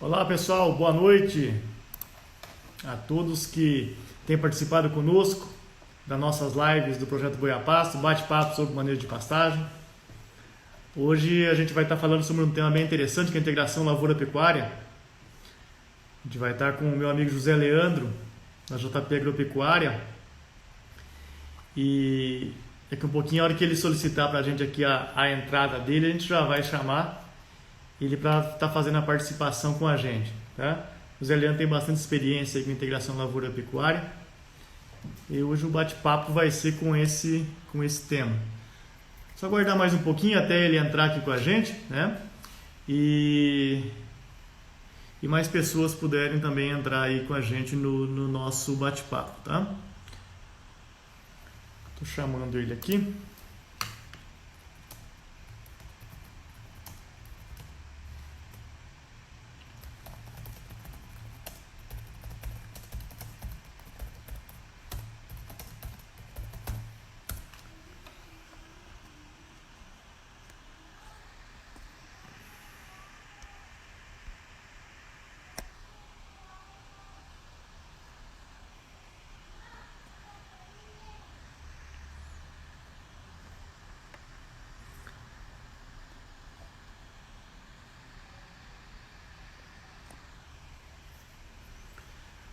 Olá pessoal, boa noite a todos que têm participado conosco das nossas lives do Projeto Goiapasto, bate-papo sobre manejo de pastagem. Hoje a gente vai estar falando sobre um tema bem interessante, que é a integração lavoura-pecuária. A gente vai estar com o meu amigo José Leandro, da JP Agropecuária. E daqui um pouquinho, a hora que ele solicitar para a gente aqui a entrada dele, a gente já vai chamar ele para estar fazendo a participação com a gente, tá? O Zé Leandro tem bastante experiência aí com integração lavoura-pecuária e hoje o bate-papo vai ser com esse tema. Só aguardar mais um pouquinho até ele entrar aqui com a gente, né? E mais pessoas puderem também entrar aí com a gente no nosso bate-papo, tá? Tô chamando ele aqui.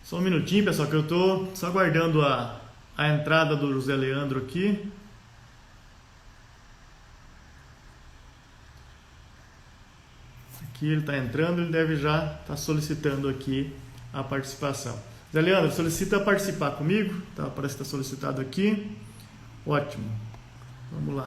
Só um minutinho, pessoal, que eu tô só aguardando a entrada do José Leandro aqui. Aqui ele está entrando, ele deve já estar solicitando aqui a participação. José Leandro, solicita participar comigo, tá? Parece que está solicitado aqui. Ótimo. Vamos lá.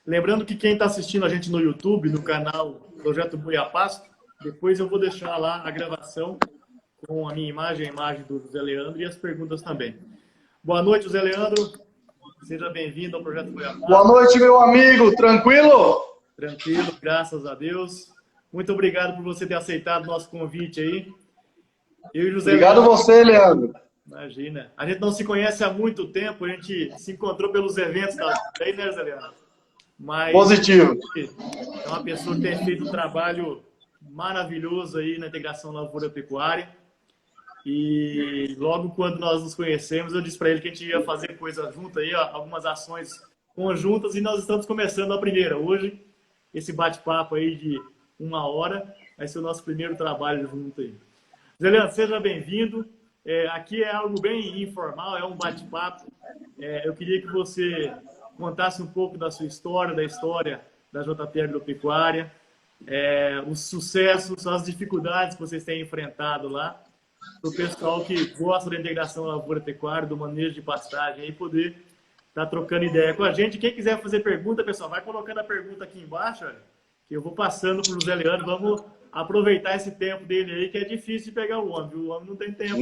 Lembrando que quem está assistindo a gente no YouTube, no canal Projeto Goiapasto, depois eu vou deixar lá a gravação com a minha imagem, a imagem do José Leandro e as perguntas também. Boa noite, José Leandro. Seja bem-vindo ao Projeto Goiapasto. Boa noite, meu amigo. Tranquilo? Tranquilo, graças a Deus. Muito obrigado por você ter aceitado o nosso convite aí. Eu e José Obrigado Leandro, você, Leandro. imagina. A gente não se conhece há muito tempo, a gente se encontrou pelos eventos da aí, né, José Leandro? Mas Positivo. é uma pessoa que tem feito um trabalho maravilhoso aí na integração lavoura-pecuária. E logo quando nós nos conhecemos, eu disse para ele que a gente ia fazer coisa junto aí, ó, algumas ações conjuntas, e nós estamos começando a primeira. Hoje, esse bate-papo aí de 1 hora vai ser o nosso primeiro trabalho junto aí. Zé Leandro, seja bem-vindo. Aqui é algo bem informal, é um bate-papo. Eu queria que você contasse um pouco da sua história, da história da JP Agropecuária, os sucessos, as dificuldades que vocês têm enfrentado lá, para o pessoal que gosta da integração lavoura-pecuária, do manejo de pastagem, e poder estar trocando ideia com a gente. Quem quiser fazer pergunta, pessoal, vai colocando a pergunta aqui embaixo, olha, que eu vou passando para o José Leandro. Vamos aproveitar esse tempo dele aí, que é difícil de pegar o homem, viu? O homem não tem tempo.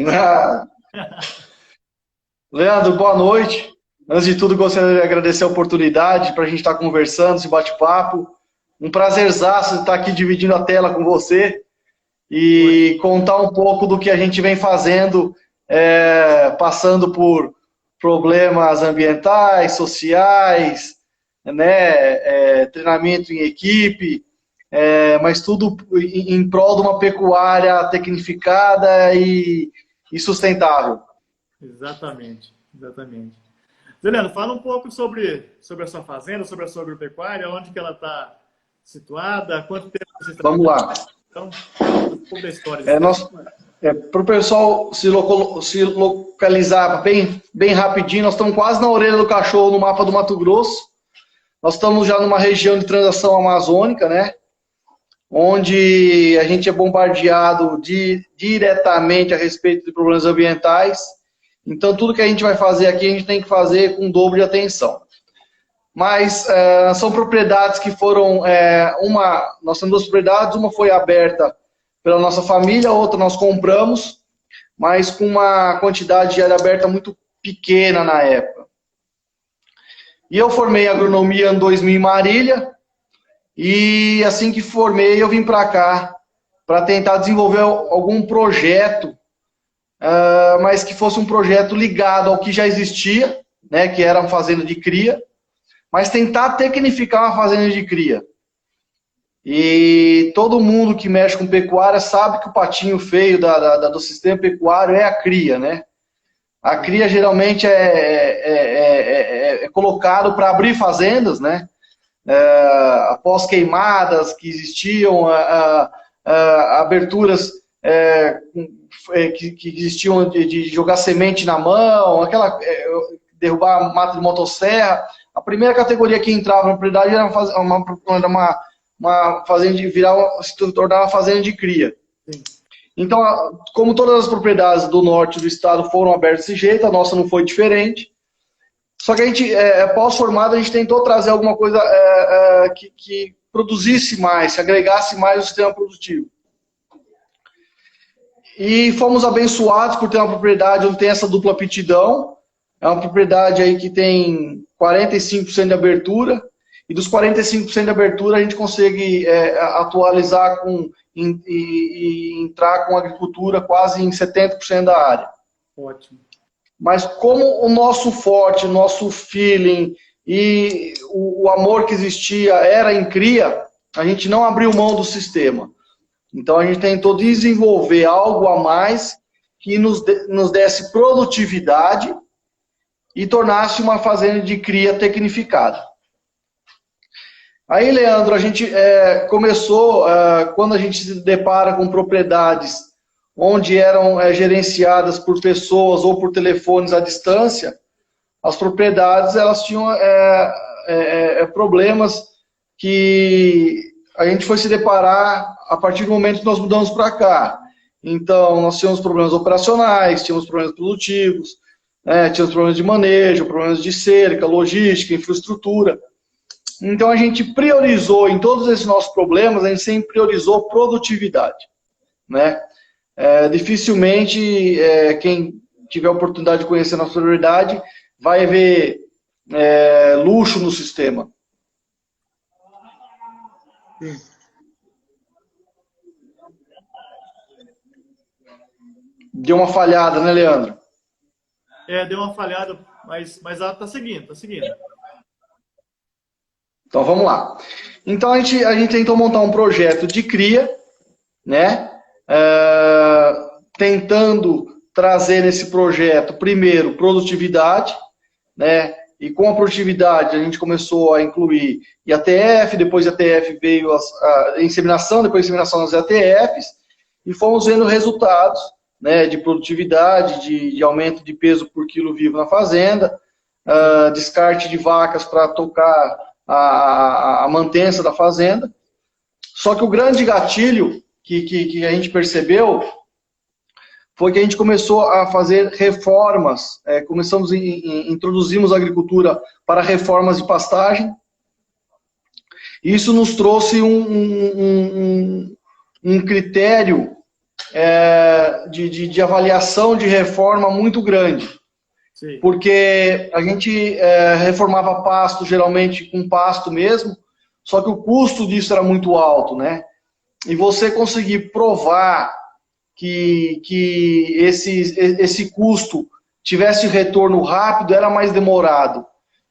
Leandro, boa noite. Antes de tudo, gostaria de agradecer a oportunidade para a gente estar conversando, esse bate-papo. Um prazerzaço estar aqui dividindo a tela com você e contar um pouco do que a gente vem fazendo, passando por problemas ambientais, sociais, né, treinamento em equipe, mas tudo em prol de uma pecuária tecnificada e sustentável. Exatamente, exatamente. Zé Leandro, fala um pouco sobre a sua fazenda, sobre a sua agropecuária, onde que ela está situada, quanto tempo você está... Vamos lá. Então, fala um pouco da história. Para o pessoal se localizar bem rapidinho, nós estamos quase na orelha do cachorro no mapa do Mato Grosso. Nós estamos já numa região de transição amazônica, né? Onde a gente é bombardeado diretamente a respeito de problemas ambientais. Então, tudo que a gente vai fazer aqui, a gente tem que fazer com o dobro de atenção. Mas são propriedades que foram... nós temos 2 propriedades, uma foi aberta pela nossa família, a outra nós compramos, mas com uma quantidade de área aberta muito pequena na época. E eu formei agronomia em 2000 em Marília, e assim que formei, eu vim para cá para tentar desenvolver algum projeto, mas que fosse um projeto ligado ao que já existia, né, que era uma fazenda de cria, mas tentar tecnificar uma fazenda de cria. E todo mundo que mexe com pecuária sabe que o patinho feio do sistema pecuário é a cria, né? A cria geralmente é colocado para abrir fazendas, né? Após queimadas que existiam, aberturas que existiam de jogar semente na mão, derrubar mata de motosserra. A primeira categoria que entrava na propriedade era uma fazenda se tornar uma fazenda de cria. Sim. Então, como todas as propriedades do norte do estado foram abertas desse jeito, a nossa não foi diferente. Só que a gente, pós-formado, a gente tentou trazer alguma coisa que produzisse mais, que agregasse mais no sistema produtivo. E fomos abençoados por ter uma propriedade onde tem essa dupla aptidão. É uma propriedade aí que tem 45% de abertura. E dos 45% de abertura, a gente consegue atualizar e entrar com agricultura quase em 70% da área. Ótimo. Mas como o nosso forte, o nosso feeling e o amor que existia era em cria, a gente não abriu mão do sistema. Então a gente tentou desenvolver algo a mais que nos desse produtividade e tornasse uma fazenda de cria tecnificada. Aí, Leandro, a gente começou, quando a gente se depara com propriedades onde eram gerenciadas por pessoas ou por telefones à distância, as propriedades elas tinham problemas que a gente foi se deparar a partir do momento que nós mudamos para cá. Então, nós tínhamos problemas operacionais, tínhamos problemas produtivos, tínhamos problemas de manejo, problemas de cerca, logística, infraestrutura. Então, a gente priorizou, em todos esses nossos problemas, a gente sempre priorizou produtividade, né? Dificilmente, quem tiver a oportunidade de conhecer a nossa prioridade, vai ver luxo no sistema. Sim. Deu uma falhada, né, Leandro? Deu uma falhada, mas ela está seguindo, Então, vamos lá. Então, a gente tentou montar um projeto de cria, né? Tentando trazer nesse projeto, primeiro, produtividade, né? E com a produtividade, a gente começou a incluir IATF, depois IATF veio a inseminação, depois a inseminação nas IATFs, e fomos vendo resultados, né, de produtividade, de aumento de peso por quilo vivo na fazenda, descarte de vacas para tocar a mantença da fazenda. Só que o grande gatilho que a gente percebeu foi que a gente começou a fazer reformas, introduzimos a agricultura para reformas de pastagem. Isso nos trouxe um critério de avaliação de reforma muito grande. Sim. Porque a gente reformava pasto, geralmente com pasto mesmo, só que o custo disso era muito alto, né? E você conseguir provar que esse custo tivesse retorno rápido era mais demorado.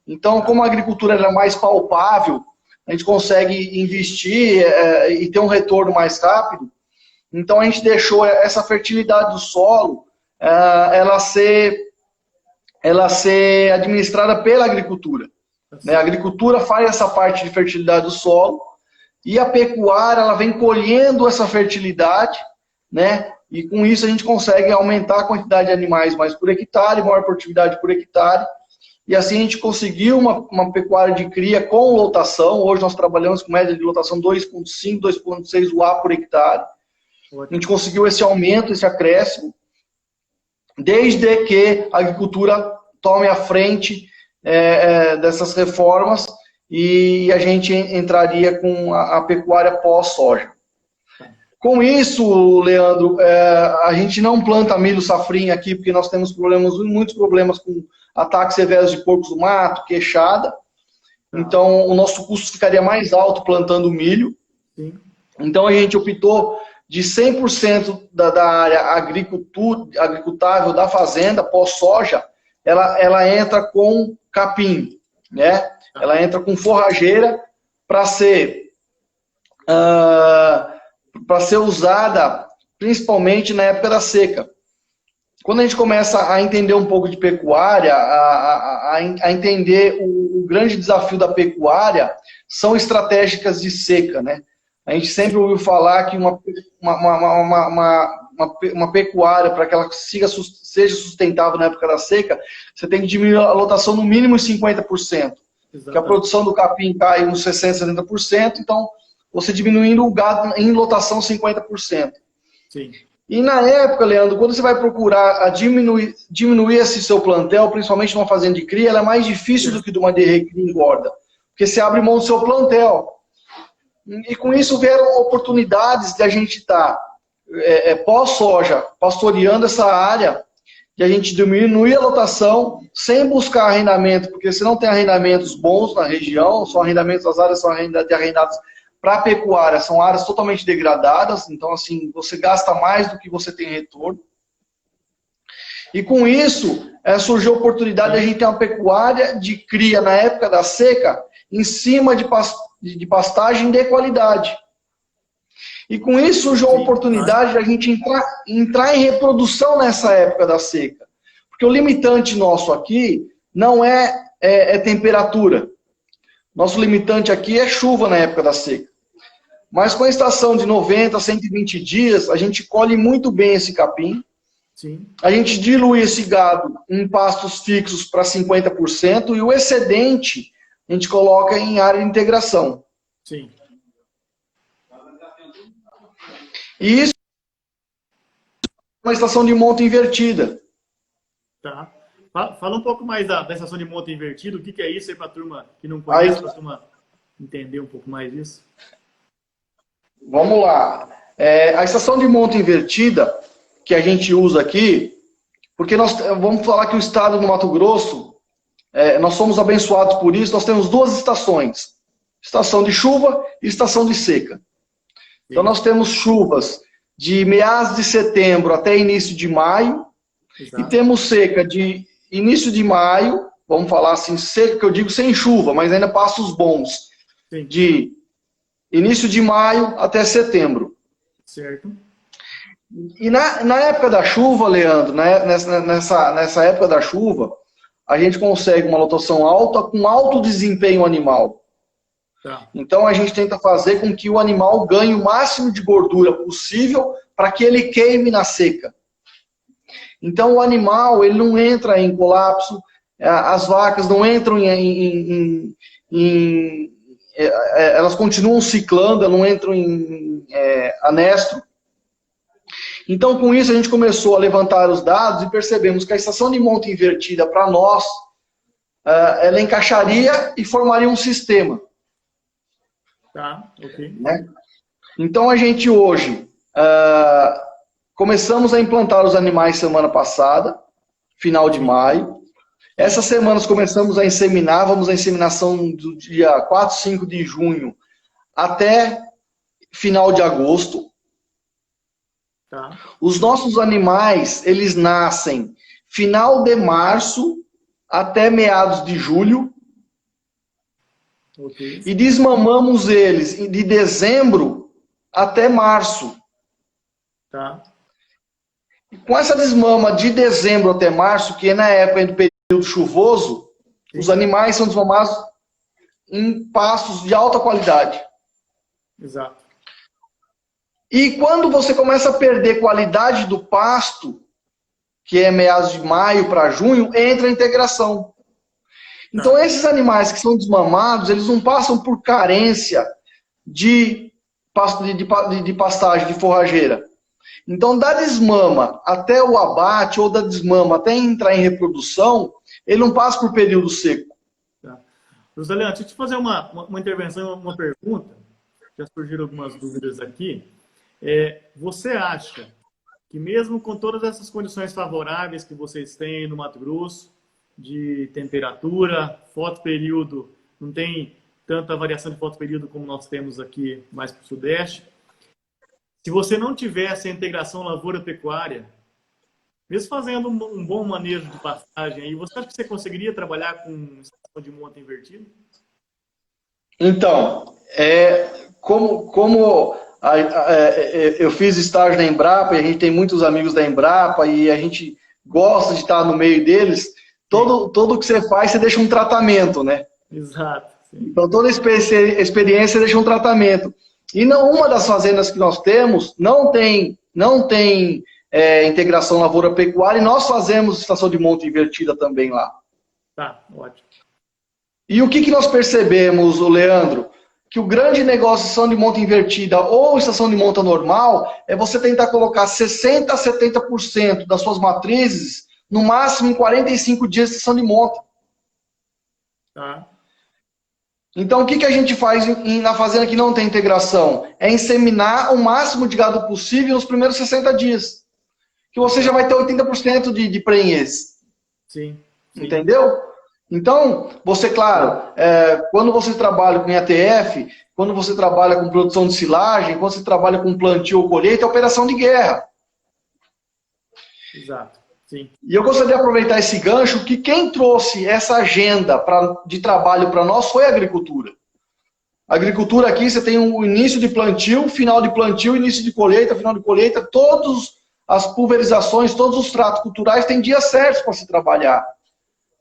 Então, como a agricultura era mais palpável, a gente consegue investir e ter um retorno mais rápido. Então, a gente deixou essa fertilidade do solo ela ser administrada pela agricultura. Né? A agricultura faz essa parte de fertilidade do solo e a pecuária ela vem colhendo essa fertilidade, né? E com isso a gente consegue aumentar a quantidade de animais mais por hectare, maior produtividade por hectare. E assim a gente conseguiu uma pecuária de cria com lotação. Hoje nós trabalhamos com média de lotação 2,5, 2,6 UA por hectare. A gente conseguiu esse aumento, esse acréscimo, desde que a agricultura tome a frente dessas reformas e a gente entraria com a pecuária pós-soja. Com isso, Leandro, a gente não planta milho safrinha aqui, porque nós temos muitos problemas com ataques severos de porcos do mato, queixada. Então, o nosso custo ficaria mais alto plantando milho. Sim. Então, a gente optou de 100% da área agricultável da fazenda, pós-soja, ela entra com capim. né? Ela entra com forrageira para ser usada principalmente na época da seca. Quando a gente começa a entender um pouco de pecuária, a entender o grande desafio da pecuária, são estratégicas de seca, né? A gente sempre ouviu falar que uma pecuária, para que ela seja sustentável na época da seca, você tem que diminuir a lotação no mínimo em 50%. Porque a produção do capim cai uns 60%, 70%, então você diminuindo o gado em lotação 50%. Sim. E na época, Leandro, quando você vai procurar diminuir esse seu plantel, principalmente numa fazenda de cria, ela é mais difícil do que de uma de recria e engorda. Porque você abre mão do seu plantel. E com isso vieram oportunidades de a gente estar, pós-soja, pastoreando essa área, de a gente diminuir a lotação sem buscar arrendamento, porque se não tem arrendamentos bons na região, são arrendamentos, as áreas são arrendadas para pecuária, são áreas totalmente degradadas, então assim, você gasta mais do que você tem retorno. E com isso, surgiu a oportunidade de a gente ter uma pecuária de cria na época da seca, em cima de pastagem de qualidade. E com isso surgiu a oportunidade de a gente entrar em reprodução nessa época da seca. Porque o limitante nosso aqui não é temperatura. Nosso limitante aqui é chuva na época da seca. Mas com a estação de 90 a 120 dias, a gente colhe muito bem esse capim. Sim. A gente dilui esse gado em pastos fixos para 50% e o excedente a gente coloca em área de integração. Sim. E isso é uma estação de monta invertida. Tá. Fala um pouco mais da estação de monta invertida. O que é isso aí para a turma que não conhece, para a turma entender um pouco mais disso? Vamos lá. A estação de monta invertida que a gente usa aqui, porque nós vamos falar que o estado do Mato Grosso, nós somos abençoados por isso, nós temos duas estações. Estação de chuva e estação de seca. Então nós temos chuvas de meados de setembro até início de maio. Exato. E temos seca de início de maio, vamos falar assim, seca que eu digo sem chuva, mas ainda passos bons. Sim. De início de maio até setembro. Certo. E na época da chuva, Leandro, né, nessa época da chuva, a gente consegue uma lotação alta com alto desempenho animal. Tá. Então a gente tenta fazer com que o animal ganhe o máximo de gordura possível para que ele queime na seca. Então o animal ele não entra em colapso, as vacas não entram elas continuam ciclando, elas não entram em anestro. Então com isso a gente começou a levantar os dados e percebemos que a estação de monta invertida para nós, ela encaixaria e formaria um sistema. Tá, ok. Né? Então a gente hoje começamos a implantar os animais semana passada, final de maio. Essa semana nós começamos a inseminar, vamos à inseminação do dia 4, 5 de junho até final de agosto. Tá. Os nossos animais, eles nascem final de março até meados de julho. Okay. E desmamamos eles de dezembro até março. Tá. E com essa desmama de dezembro até março, que é na época do período chuvoso, sim, os animais são desmamados em pastos de alta qualidade. Exato. E quando você começa a perder qualidade do pasto, que é meados de maio para junho, entra a integração. Então, esses animais que são desmamados, eles não passam por carência de pastagem, de forrageira. Então, da desmama até o abate, ou da desmama até entrar em reprodução, ele não passa por período seco. Tá. Rosaliana, deixa eu te fazer uma intervenção, uma pergunta. Já surgiram algumas dúvidas aqui. Você acha que mesmo com todas essas condições favoráveis que vocês têm no Mato Grosso, de temperatura, fotoperíodo, não tem tanta variação de fotoperíodo como nós temos aqui mais para o Sudeste. Se você não tivesse a integração lavoura-pecuária, Mesmo fazendo um bom manejo de pastagem aí, você acha que você conseguiria trabalhar com estação de monta invertida? Então, eu fiz estágio na Embrapa e a gente tem muitos amigos da Embrapa e a gente gosta de estar no meio deles, tudo que você faz, você deixa um tratamento, né? Exato. Sim. Então, toda experiência deixa um tratamento. E não, uma das fazendas que nós temos não tem integração lavoura-pecuária e nós fazemos estação de monta invertida também lá. Tá, ótimo. E o que nós percebemos, Leandro? Que o grande negócio de estação de monta invertida ou estação de monta normal é você tentar colocar 60% a 70% das suas matrizes no máximo em 45 dias de estação de monta. Tá. Então, o que a gente faz na fazenda que não tem integração? É inseminar o máximo de gado possível nos primeiros 60 dias. Que você já vai ter 80% de prenhez. Sim. Entendeu? Então, você, claro, quando você trabalha com IATF, quando você trabalha com produção de silagem, quando você trabalha com plantio ou colheita, é operação de guerra. Exato. Sim. E eu gostaria de aproveitar esse gancho que quem trouxe essa agenda de trabalho para nós foi a agricultura. A agricultura aqui, você tem o início de plantio, final de plantio, início de colheita, final de colheita, todas as pulverizações, todos os tratos culturais têm dias certos para se trabalhar.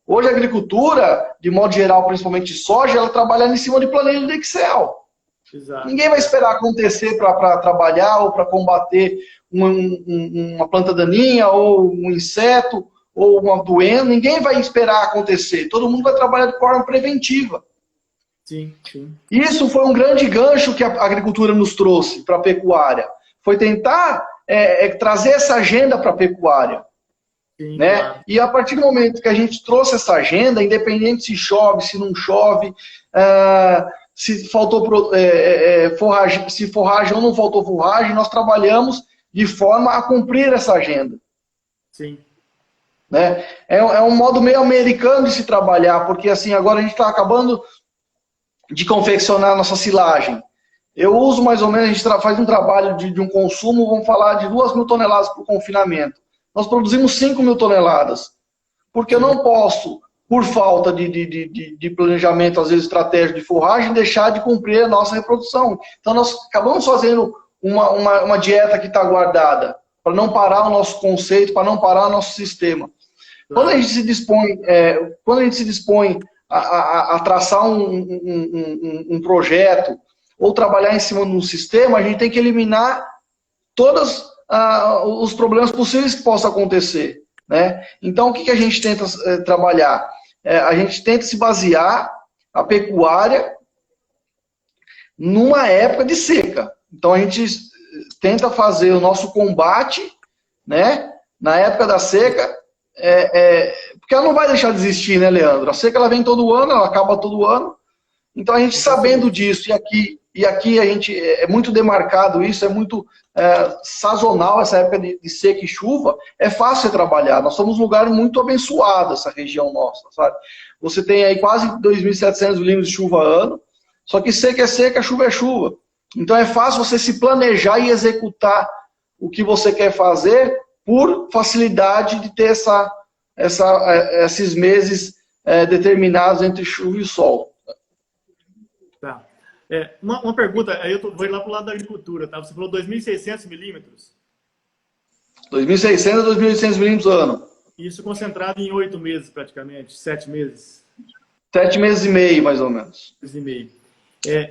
Hoje a agricultura, de modo geral, principalmente soja, ela trabalha em cima de planilha de Excel. Exato. Ninguém vai esperar acontecer para trabalhar ou para combater uma planta daninha ou um inseto ou uma doença. Ninguém vai esperar acontecer. Todo mundo vai trabalhar de forma preventiva. Sim, sim. Isso foi um grande gancho que a agricultura nos trouxe para a pecuária. Foi tentar trazer essa agenda para a pecuária. Sim, né? claro. E a partir do momento que a gente trouxe essa agenda, independente se chove, se não chove, se faltou forragem, se forragem ou não faltou forragem, nós trabalhamos de forma a cumprir essa agenda. Sim. Né? É um modo meio americano de se trabalhar, porque assim, agora a gente está acabando de confeccionar a nossa silagem. Eu uso mais ou menos, a gente faz um trabalho de um consumo, vamos falar de 2.000 toneladas por confinamento. Nós produzimos 5.000 toneladas. Porque eu não posso, por falta de planejamento, às vezes estratégico de forragem, deixar de cumprir a nossa reprodução. Então nós acabamos fazendo uma dieta que está guardada, para não parar o nosso conceito, para não parar o nosso sistema. Quando a gente se dispõe, a traçar um projeto, ou trabalhar em cima de um sistema, a gente tem que eliminar todos os problemas possíveis que possam acontecer. Né? Então, o que a gente tenta trabalhar? A gente tenta se basear a pecuária numa época de seca. Então, a gente tenta fazer o nosso combate, né, na época da seca, porque ela não vai deixar de existir, né, Leandro? A seca ela vem todo ano, ela acaba todo ano. Então, a gente sabendo disso, e aqui a gente é muito demarcado isso, é muito sazonal essa época de seca e chuva, é fácil trabalhar. Nós somos um lugar muito abençoado, essa região nossa, sabe? Você tem aí quase 2.700 milímetros de chuva ano, só que seca é seca, chuva é chuva. Então é fácil você se planejar e executar o que você quer fazer por facilidade de ter esses meses determinados entre chuva e sol. Tá. Uma pergunta, aí vou ir lá para o lado da agricultura, tá? Você falou 2.600 milímetros. 2.600 a 2.800 milímetros ano. Isso concentrado em 8 meses, praticamente, 7 meses. 7 meses e meio, mais ou menos. 7 meses e meio.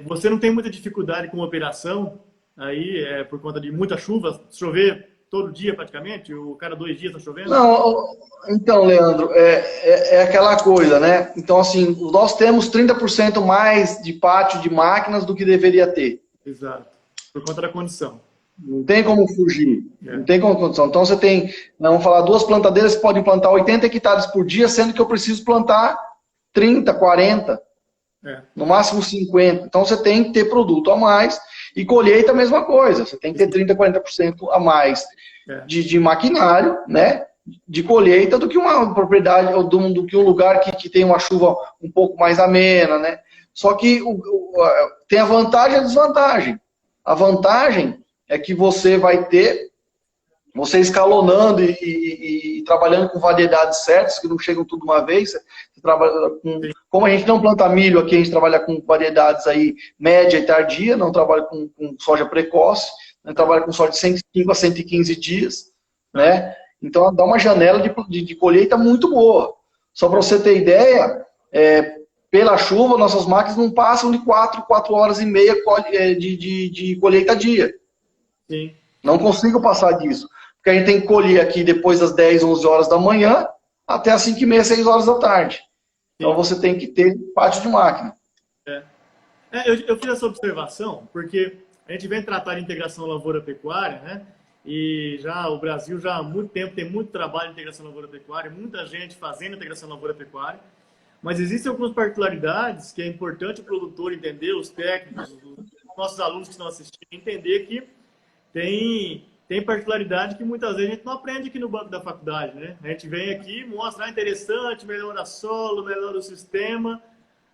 Você não tem muita dificuldade com operação, aí, por conta de muita chuva, chover todo dia praticamente? Cada 2 dias está chovendo? Não, então, Leandro, é aquela coisa, né? Então, assim, nós temos 30% mais de pátio de máquinas do que deveria ter. Exato, por conta da condição. Não tem como fugir, não tem como condição. Então, você tem, vamos falar, 2 plantadeiras que podem plantar 80 hectares por dia, sendo que eu preciso plantar 30, 40, no máximo 50. Então, você tem que ter produto a mais. E colheita, a mesma coisa. Você tem que ter 30, 40% a mais de maquinário, né? De colheita do que uma propriedade, ou do que um lugar que tem uma chuva um pouco mais amena, né? Só que tem a vantagem e a desvantagem. A vantagem é que você vai ter você escalonando e trabalhando com variedades certas, que não chegam tudo uma vez, você trabalha como a gente não planta milho aqui, a gente trabalha com variedades aí média e tardia, não trabalha com soja precoce, a gente trabalha com soja de 105 a 115 dias, né? Então dá uma janela de colheita muito boa. Só para você ter ideia, pela chuva, nossas máquinas não passam de 4 horas e meia de colheita a dia. Sim. Não consigo passar disso. Porque a gente tem que colher aqui depois das 10, 11 horas da manhã, até as 5 e meia, 6 horas da tarde. Então Sim. você tem que ter pátio de máquina. Eu fiz essa observação porque a gente vem tratar de integração lavoura-pecuária, né? E já o Brasil já há muito tempo tem muito trabalho de integração lavoura-pecuária, muita gente fazendo integração lavoura-pecuária, mas existem algumas particularidades que é importante o produtor entender, os técnicos, os nossos alunos que estão assistindo, entender que tem particularidade que muitas vezes a gente não aprende aqui no banco da faculdade, né? A gente vem aqui, mostra, interessante, melhora solo, melhora o sistema.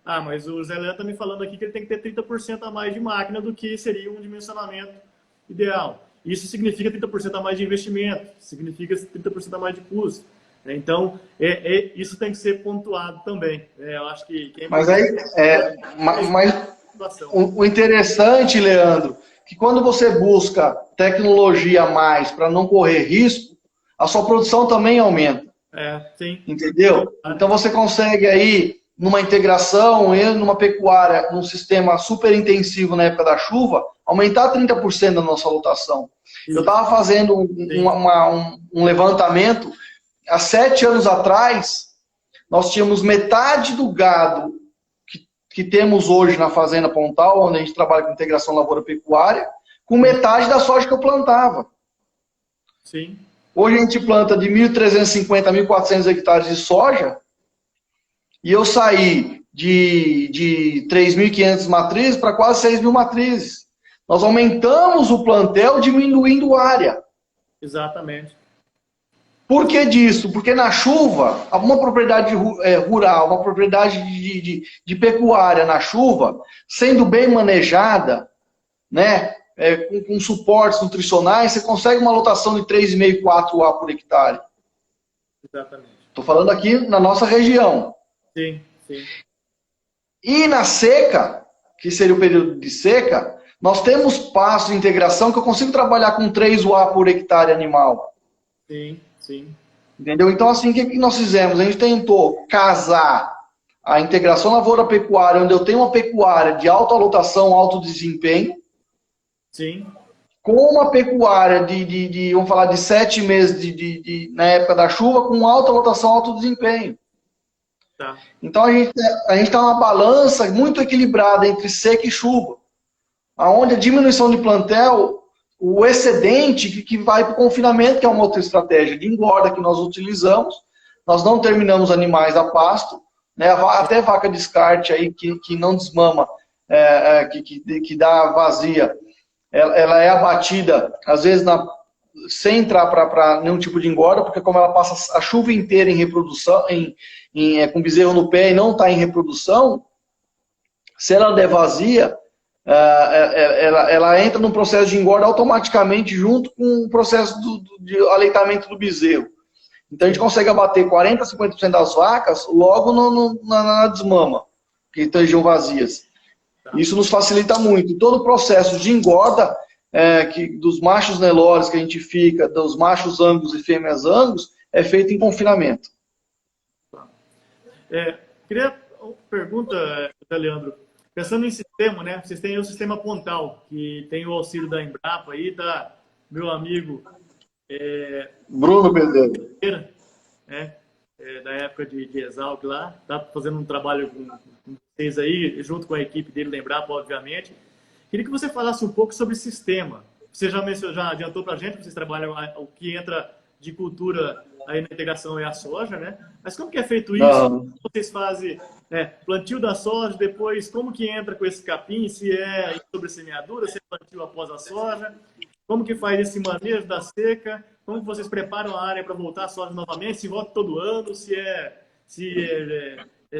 Ah, mas o Zé Leandro está me falando aqui que ele tem que ter 30% a mais de máquina do que seria um dimensionamento ideal. Isso significa 30% a mais de investimento, significa 30% a mais de custo. Então, isso tem que ser pontuado também. Eu acho que é Mas aí, o interessante, Leandro, que quando você busca tecnologia a mais para não correr risco, a sua produção também aumenta. Sim. Entendeu? Então você consegue aí, numa integração, numa pecuária, num sistema super intensivo na época da chuva, aumentar 30% da nossa lotação. Sim. Eu estava fazendo um levantamento, há 7 anos atrás, nós tínhamos metade do gado que temos hoje na Fazenda Pontal, onde a gente trabalha com integração lavoura-pecuária, com metade da soja que eu plantava. Sim. Hoje a gente planta de 1.350 a 1.400 hectares de soja, e eu saí de 3.500 matrizes para quase 6.000 matrizes. Nós aumentamos o plantel diminuindo área. Exatamente. Por que disso? Porque na chuva, uma propriedade rural, uma propriedade de pecuária na chuva, sendo bem manejada, né, com suportes nutricionais, você consegue uma lotação de 3,5, 4 A por hectare. Exatamente. Estou falando aqui na nossa região. Sim, sim. E na seca, que seria o período de seca, nós temos passos de integração que eu consigo trabalhar com 3 UA por hectare animal. Sim, sim. Entendeu? Então, assim, o que nós fizemos? A gente tentou casar a integração lavoura-pecuária, onde eu tenho uma pecuária de alta lotação, alto desempenho, sim, com uma pecuária vamos falar, de 7 meses na época da chuva, com alta lotação, alto desempenho. Tá. Então, a gente está numa balança muito equilibrada entre seca e chuva, onde a diminuição de plantel, o excedente que vai para o confinamento, que é uma outra estratégia de engorda que nós utilizamos, nós não terminamos animais a pasto, né? Até vaca descarte aí que não desmama, que dá vazia, ela é abatida, às vezes, sem entrar para nenhum tipo de engorda, porque como ela passa a chuva inteira em reprodução, com bezerro no pé e não está em reprodução, se ela der vazia, ela entra num processo de engorda automaticamente junto com o processo de aleitamento do bezerro. Então a gente consegue abater 40% a 50% das vacas logo na desmama, que estejam vazias. Isso nos facilita muito. E todo o processo de engorda dos machos Nelores que a gente fica, dos machos Angus e fêmeas Angus, é feito em confinamento. Queria uma pergunta, Leandro. Pensando em sistema, né? Vocês têm o sistema Pontal, que tem o auxílio da Embrapa aí, tá? Meu amigo Bruno Pedreira, da época de Exalc lá, tá fazendo um trabalho com vocês aí, junto com a equipe dele da Embrapa, obviamente. Queria que você falasse um pouco sobre sistema. Você já adiantou para a gente que vocês trabalham o que entra de cultura aí na integração é a soja, né? Mas como que é feito isso? Como vocês fazem plantio da soja, depois como que entra com esse capim, se é sobre semeadura, se é plantio após a soja, como que faz esse manejo da seca, como que vocês preparam a área para voltar a soja novamente, se volta todo ano, se é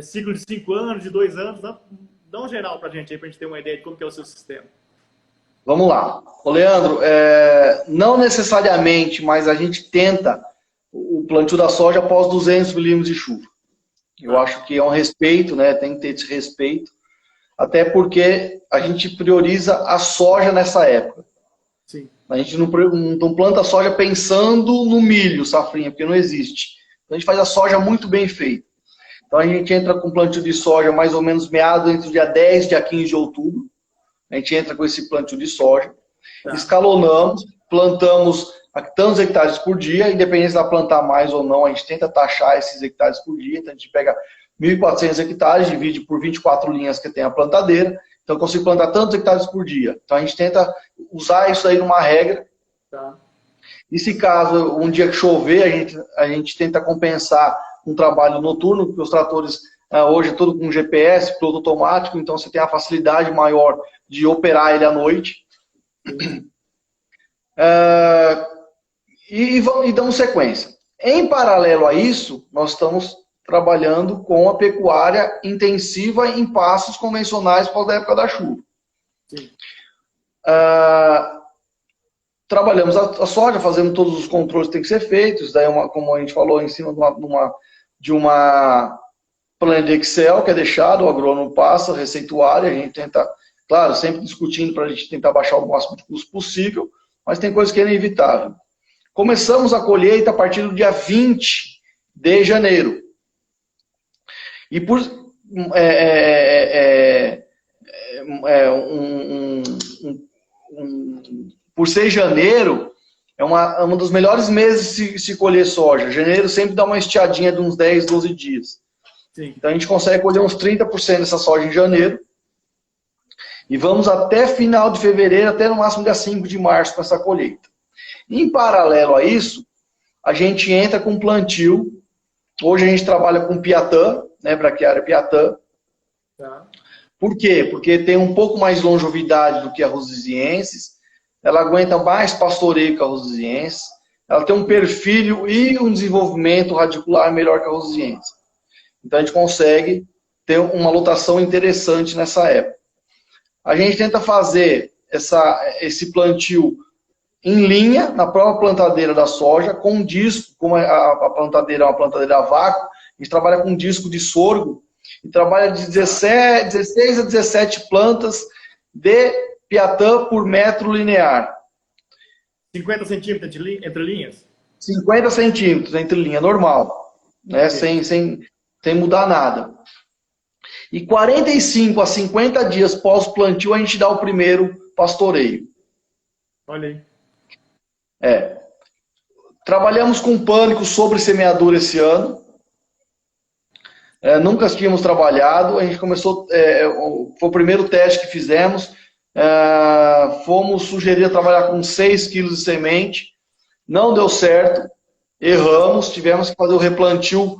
ciclo de 5 anos, de 2 anos, dá um geral para a gente aí, para a gente ter uma ideia de como que é o seu sistema. Vamos lá. Ô, Leandro, não necessariamente, mas a gente tenta o plantio da soja após 200 milímetros de chuva. Eu acho que é um respeito, né? Tem que ter esse respeito. Até porque a gente prioriza a soja nessa época. Sim. A gente não planta soja pensando no milho, safrinha, porque não existe. Então a gente faz a soja muito bem feita. Então a gente entra com plantio de soja mais ou menos meado entre o dia 10 e dia 15 de outubro. A gente entra com esse plantio de soja. Tá. Escalonamos, plantamos a tantos hectares por dia, independente de plantar mais ou não, a gente tenta taxar esses hectares por dia. Então a gente pega 1.400 hectares, divide por 24 linhas que tem a plantadeira. Então eu consigo plantar tantos hectares por dia. Então a gente tenta usar isso aí numa regra. Tá. E se caso um dia que chover, a gente tenta compensar um trabalho noturno, porque os tratores hoje é tudo com GPS, piloto automático, então você tem a facilidade maior de operar ele à noite. E damos sequência. Em paralelo a isso, nós estamos trabalhando com a pecuária intensiva em pastos convencionais pós a época da chuva. Trabalhamos a soja, fazendo todos os controles que tem que ser feitos. Isso daí é como a gente falou, em cima de uma planilha de Excel que é deixado, o agrônomo passa, receituário, a gente tenta, claro, sempre discutindo para a gente tentar baixar o máximo de custo possível, mas tem coisa que é inevitável. Começamos a colheita a partir do dia 20 de janeiro. E por ser janeiro, é um dos melhores meses de se colher soja. Janeiro sempre dá uma estiadinha de uns 10, 12 dias. Sim. Então a gente consegue colher uns 30% dessa soja em janeiro. E vamos até final de fevereiro, até no máximo dia 5 de março com essa colheita. Em paralelo a isso, a gente entra com plantio. Hoje a gente trabalha com Piatã, né, braquiária Piatã. Tá. Por quê? Porque tem um pouco mais longevidade do que a Rosiziensis. Ela aguenta mais pastoreio que a Rosiziensis. Ela tem um perfil e um desenvolvimento radicular melhor que a Rosiziensis. Então a gente consegue ter uma lotação interessante nessa época. A gente tenta fazer esse plantio em linha, na própria plantadeira da soja, com disco, como a plantadeira é uma plantadeira a vácuo, a gente trabalha com disco de sorgo, e trabalha de 16 a 17 plantas de Piatã por metro linear. 50 centímetros entre linhas? 50 centímetros entre linha, normal, né? Sem mudar nada. E 45 a 50 dias pós-plantio, a gente dá o primeiro pastoreio. Olha aí. Trabalhamos com pânico sobre semeadura esse ano. Nunca tínhamos trabalhado. A gente começou, foi o primeiro teste que fizemos. Fomos sugerir a trabalhar com 6 quilos de semente. Não deu certo. Erramos, tivemos que fazer o replantio.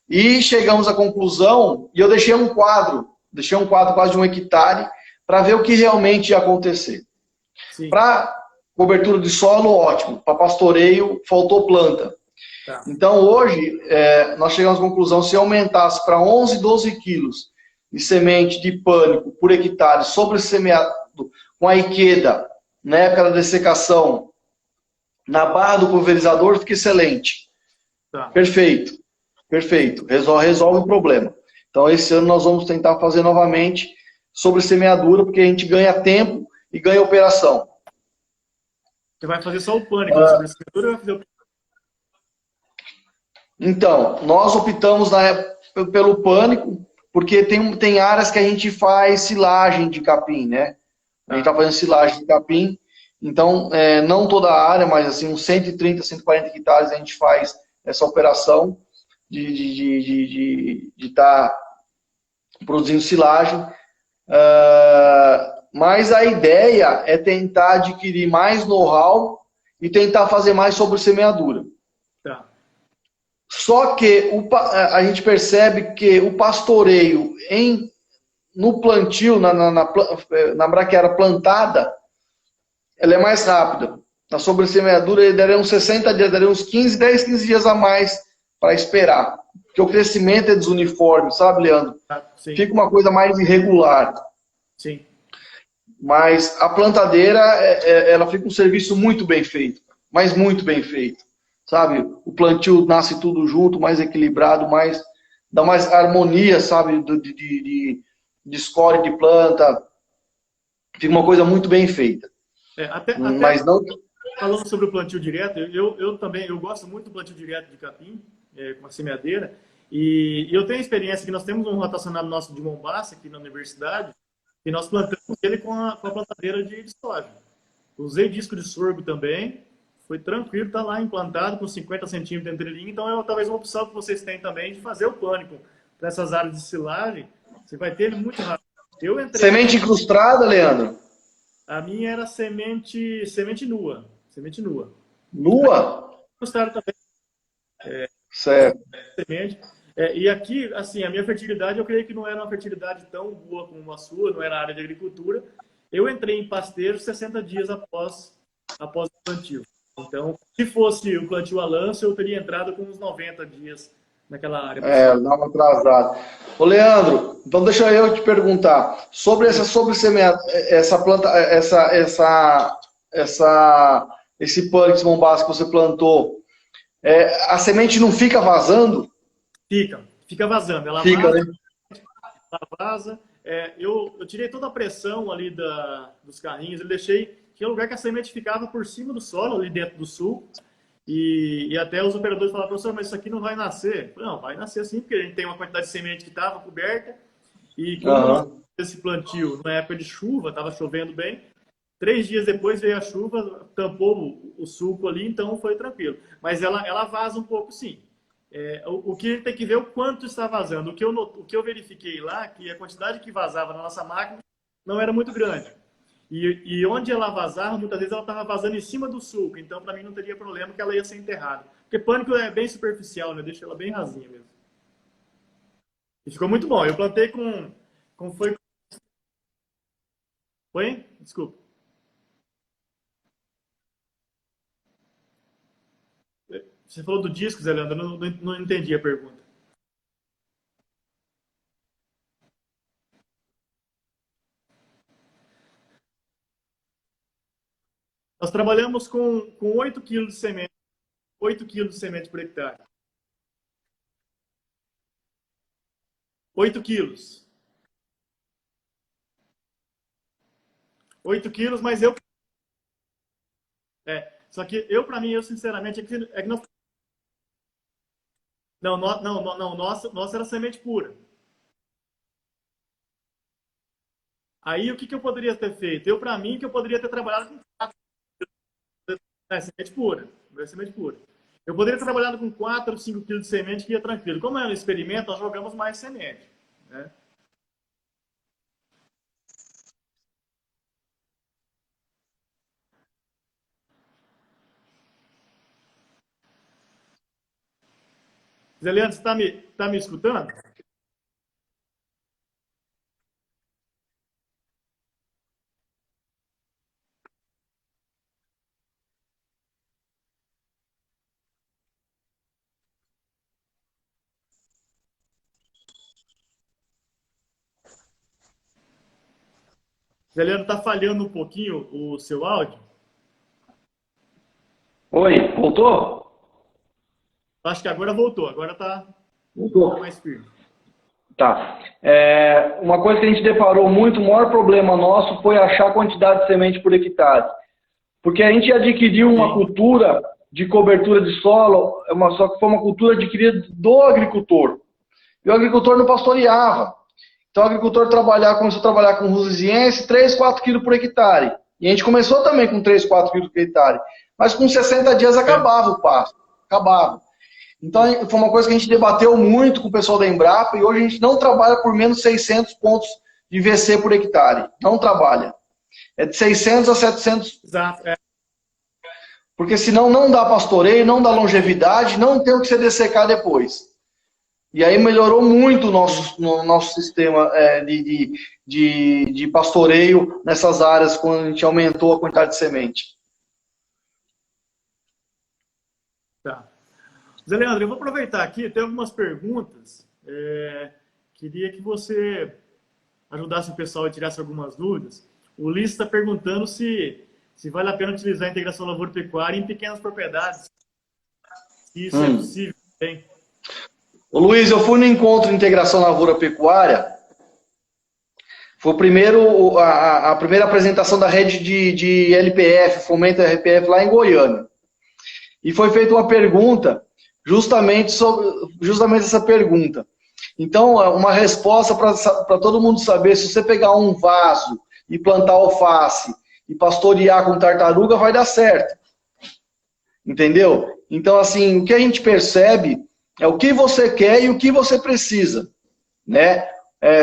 E chegamos à conclusão, e eu deixei um quadro quase de 1 hectare, para ver o que realmente ia acontecer. Para cobertura de solo, ótimo. Para pastoreio, faltou planta. Tá. Então, hoje, nós chegamos à conclusão, se aumentasse para 11, 12 quilos de semente de pânico por hectare sobre semeado com a Ikeda, na época da dessecação, na barra do pulverizador, fica excelente. Tá. Perfeito. Perfeito. Resolve o problema. Então, esse ano nós vamos tentar fazer novamente sobre semeadura, porque a gente ganha tempo e ganha operação. Você vai fazer só o pânico sobre semeadura ou vai fazer o... Então, nós optamos pelo pânico, porque tem áreas que a gente faz silagem de capim, né? A gente está fazendo silagem de capim. Então, não toda a área, mas assim, uns 130, 140 hectares a gente faz essa operação de estar produzindo silagem. Mas a ideia é tentar adquirir mais know-how e tentar fazer mais sobre semeadura. Tá. Só que a gente percebe que o pastoreio no plantio, na braquiária plantada, ela é mais rápida. Na sobressemeadura, ele daria uns 60 dias, daria uns 10, 15 dias a mais para esperar. Porque o crescimento é desuniforme, sabe, Leandro? Sim. Fica uma coisa mais irregular. Sim. Mas a plantadeira, ela fica um serviço muito bem feito, mas muito bem feito, sabe? O plantio nasce tudo junto, mais equilibrado, dá mais harmonia, sabe? De score de planta, fica uma coisa muito bem feita. Até Mas não... falando sobre o plantio direto, eu também eu gosto muito do plantio direto de capim, com a semeadeira, e eu tenho experiência que nós temos um rotacionado nosso de Mombaça aqui na universidade, e nós plantamos ele com a plantadeira de soja. Usei disco de sorgo também, foi tranquilo, está lá implantado com 50 centímetros entre linha, então talvez uma opção que vocês têm também de fazer o pânico para essas áreas de silagem, você vai ter ele muito rápido. Semente incrustada, Leandro? A minha era semente nua. Semente nua. Nua? Incrustada também. Certo. Semente. E aqui, assim, a minha fertilidade, eu creio que não era uma fertilidade tão boa como a sua, não era área de agricultura. Eu entrei em pasteiro 60 dias após o plantio. Então, se fosse o plantio a lanço, eu teria entrado com uns 90 dias naquela área. Dá uma atrasada. Ô, Leandro, então deixa eu te perguntar sobre essa planta, esse pânico bombástico que você plantou. A semente não fica vazando? Fica vazando. Ela fica, vaza, né? Ela vaza. Eu tirei toda a pressão ali dos carrinhos, eu deixei que é o lugar que a semente ficava por cima do solo, ali dentro do sul. E até os operadores falaram, professor, mas isso aqui não vai nascer. Falei, não, vai nascer sim, porque a gente tem uma quantidade de semente que estava coberta. E como esse plantio, na época de chuva, estava chovendo bem, 3 dias depois veio a chuva, tampou o sulco ali, então foi tranquilo. Mas ela vaza um pouco sim. O que a gente tem que ver é o quanto está vazando. O que eu verifiquei lá, que a quantidade que vazava na nossa máquina não era muito grande. E onde ela vazava, muitas vezes ela estava vazando em cima do sulco. Então, para mim, não teria problema que ela ia ser enterrada. Porque pânico é bem superficial, né? Deixa ela bem rasinha mesmo. E ficou muito bom. Eu plantei com foi... Oi? Desculpa. Você falou do disco, Zé Leandro, eu não entendi a pergunta. Nós trabalhamos com 8 quilos de semente, 8 quilos de semente por hectare. 8 quilos. 8 quilos, mas eu... só que para mim, sinceramente, é que não... Não, nossa era semente pura. Aí, o que eu poderia ter feito? Para mim, que eu poderia ter trabalhado com 4. Semente pura. Semente pura. Eu poderia ter trabalhado com 4 ou 5 quilos de semente que ia tranquilo. Como é um experimento, nós jogamos mais semente. Né? Zé Leandro, você tá me escutando? Zé Leandro, tá falhando um pouquinho o seu áudio? Oi, voltou? Acho que agora voltou. Agora tá Voltou. mais firme. Tá. Uma coisa que a gente deparou muito, o maior problema nosso foi achar a quantidade de semente por hectare. Porque a gente adquiriu uma cultura de cobertura de solo, só que foi uma cultura adquirida do agricultor. E o agricultor não pastoreava. Então o agricultor começou a trabalhar com rusiziense, 3, 4 quilos por hectare. E a gente começou também com 3, 4 quilos por hectare. Mas com 60 dias acabava o pasto. Acabava. Então, foi uma coisa que a gente debateu muito com o pessoal da Embrapa e hoje a gente não trabalha por menos 600 pontos de VC por hectare. Não trabalha. É de 600 a 700. Exato. Porque senão não dá pastoreio, não dá longevidade, não tem o que se dessecar depois. E aí melhorou muito o nosso sistema de pastoreio nessas áreas quando a gente aumentou a quantidade de semente. Tá. Zé Leandro, eu vou aproveitar aqui, tem algumas perguntas. Queria que você ajudasse o pessoal a tirar algumas dúvidas. O Ulisses está perguntando se vale a pena utilizar a integração lavoura-pecuária em pequenas propriedades. Se isso é possível também. Ô Luiz, eu fui no encontro de integração lavoura-pecuária. Foi a primeira apresentação da rede de LPF, Fomento LPF, lá em Goiânia. E foi feita uma pergunta, justamente essa pergunta. Então, uma resposta para todo mundo saber, se você pegar um vaso e plantar alface e pastorear com tartaruga, vai dar certo. Entendeu? Então, assim, o que a gente percebe é o que você quer e o que você precisa, né?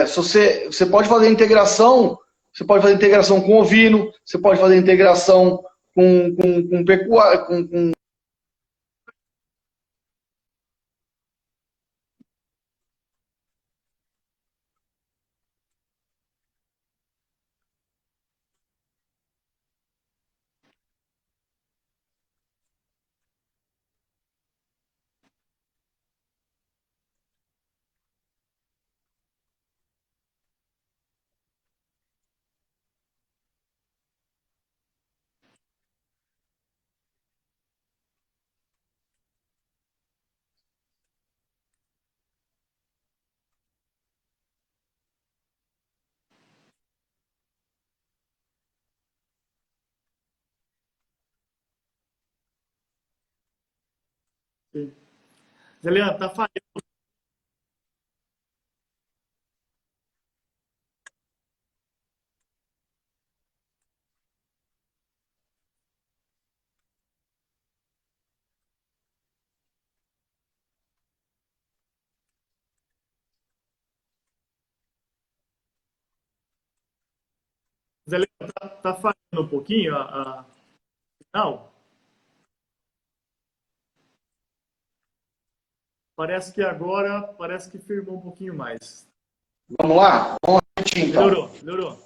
Se você pode fazer integração, você pode fazer integração com ovino, você pode fazer integração com pecuária, Sim. Zé Leandro, tá falhando. Zé Leandro, tá falhando um pouquinho a sinal. Parece que agora, parece que firmou um pouquinho mais. vamos lá? Vamos repetir, então. Melhorou.